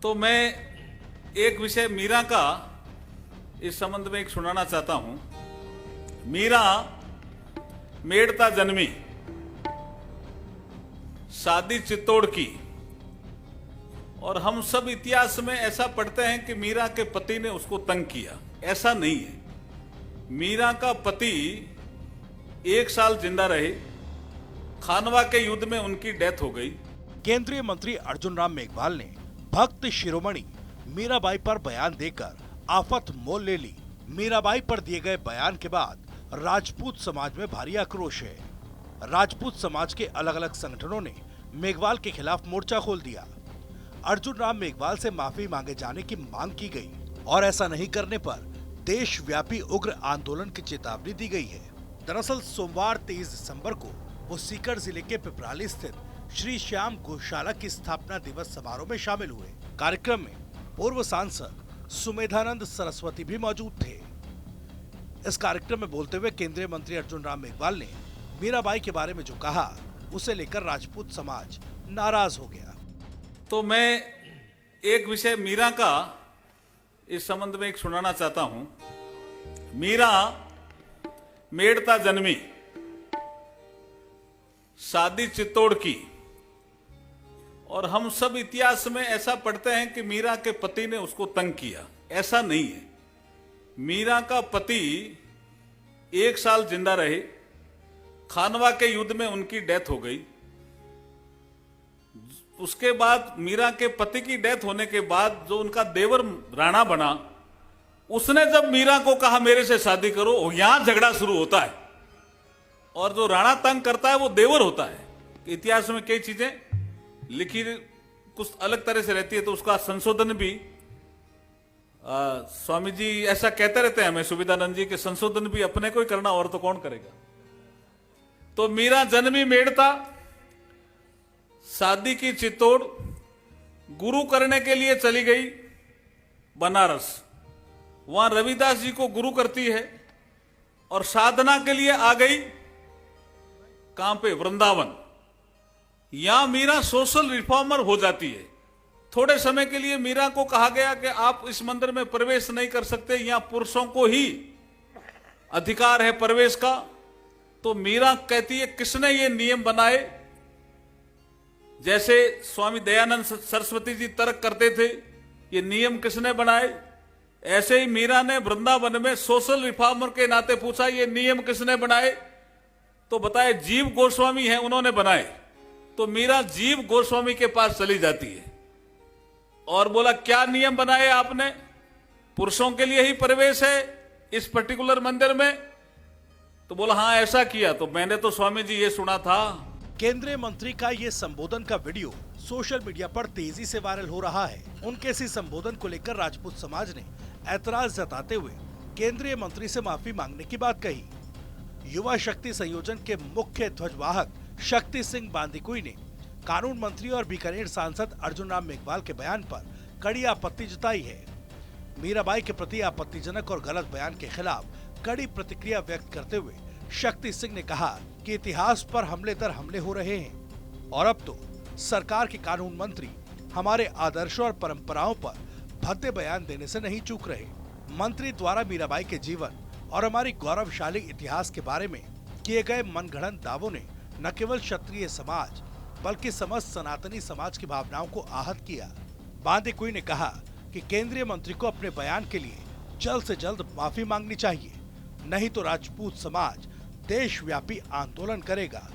तो मैं एक विषय मीरा का इस संबंध में एक सुनाना चाहता हूं। मीरा मेड़ता जन्मी, शादी चित्तौड़ की, और हम सब इतिहास में ऐसा पढ़ते हैं कि मीरा के पति ने उसको तंग किया। ऐसा नहीं है। मीरा का पति 1 साल जिंदा रहे, खानवा के युद्ध में उनकी डेथ हो गई। केंद्रीय मंत्री अर्जुन राम मेघवाल ने भक्त शिरोमणि मीराबाई पर बयान देकर आफत मोल ले ली। मीराबाई पर दिए गए बयान के बाद राजपूत समाज में भारी आक्रोश है। राजपूत समाज के अलग अलग संगठनों ने मेघवाल के खिलाफ मोर्चा खोल दिया। अर्जुन राम मेघवाल से माफी मांगे जाने की मांग की गई और ऐसा नहीं करने पर देशव्यापी उग्र आंदोलन की चेतावनी दी गई है। दरअसल सोमवार 23 दिसंबर को वो सीकर जिले के पिपराली स्थित श्री श्याम गौशाला की स्थापना दिवस समारोह में शामिल हुए। कार्यक्रम में पूर्व सांसद सुमेधानंद सरस्वती भी मौजूद थे। इस कार्यक्रम में बोलते हुए केंद्रीय मंत्री अर्जुन राम मेघवाल ने मीराबाई के बारे में जो कहा, उसे लेकर राजपूत समाज नाराज हो गया। तो मैं एक विषय मीरा का इस संबंध में एक सुनाना चाहता हूं। मीरा मेड़ता जन्मी, शादी चित्तौड़ की, और हम सब इतिहास में ऐसा पढ़ते हैं कि मीरा के पति ने उसको तंग किया। ऐसा नहीं है। मीरा का पति 1 साल जिंदा रहे, खानवा के युद्ध में उनकी डेथ हो गई। उसके बाद मीरा के पति की डेथ होने के बाद जो उनका देवर राणा बना, उसने जब मीरा को कहा मेरे से शादी करो, यहां झगड़ा शुरू होता है। और जो राणा तंग करता है वो देवर होता है। इतिहास में कई चीजें लिखी कुछ अलग तरह से रहती है, तो उसका संशोधन भी स्वामी जी ऐसा कहते रहते हैं हमें, सुविधानंद जी के संशोधन भी अपने को ही करना और तो कौन करेगा। तो मीरा जन्मी मेड़ता, शादी की चित्तौड़, गुरु करने के लिए चली गई बनारस। वहां रविदास जी को गुरु करती है और साधना के लिए आ गई कहां पे, वृंदावन। यहां मीरा सोशल रिफॉर्मर हो जाती है। थोड़े समय के लिए मीरा को कहा गया कि आप इस मंदिर में प्रवेश नहीं कर सकते, यहां पुरुषों को ही अधिकार है प्रवेश का। तो मीरा कहती है किसने ये नियम बनाए। जैसे स्वामी दयानंद सरस्वती जी तर्क करते थे, ये नियम किसने बनाए, ऐसे ही मीरा ने वृंदावन में सोशल रिफॉर्मर के नाते पूछा ये नियम किसने बनाए। तो बताए जीव गोस्वामी हैं, उन्होंने बनाए। तो मीरा जीव गोस्वामी के पास चली जाती है और बोला क्या नियम बनाए आपने, पुरुषों के लिए ही प्रवेश है इस पर्टिकुलर मंदिर में। तो बोला हाँ ऐसा किया। तो मैंने तो स्वामी जी ये सुना था। केंद्रीय मंत्री का ये संबोधन का वीडियो सोशल मीडिया पर तेजी से वायरल हो रहा है। उनके इसी संबोधन को लेकर राजपूत समाज ने ऐतराज जताते हुए केंद्रीय मंत्री से माफी मांगने की बात कही। युवा शक्ति संयोजन के मुख्य ध्वजवाहक शक्ति सिंह बांदीकुई ने कानून मंत्री और बीकानेर सांसद अर्जुन राम मेघवाल के बयान पर कड़ी आपत्ति जताई है। मीराबाई के प्रति आपत्तिजनक और गलत बयान के खिलाफ कड़ी प्रतिक्रिया व्यक्त करते हुए शक्ति सिंह ने कहा कि इतिहास पर हमले दर हमले हो रहे हैं और अब तो सरकार के कानून मंत्री हमारे आदर्शों और परंपराओं पर भद्दे बयान देने से नहीं चूक रहे। मंत्री द्वारा मीराबाई के जीवन और हमारी गौरवशाली इतिहास के बारे में किए गए मनगढ़ंत दावों ने न केवल क्षत्रिय समाज बल्कि समस्त सनातनी समाज की भावनाओं को आहत किया। बांदीकुई ने कहा कि केंद्रीय मंत्री को अपने बयान के लिए जल्द से जल्द माफी मांगनी चाहिए, नहीं तो राजपूत समाज देशव्यापी आंदोलन करेगा।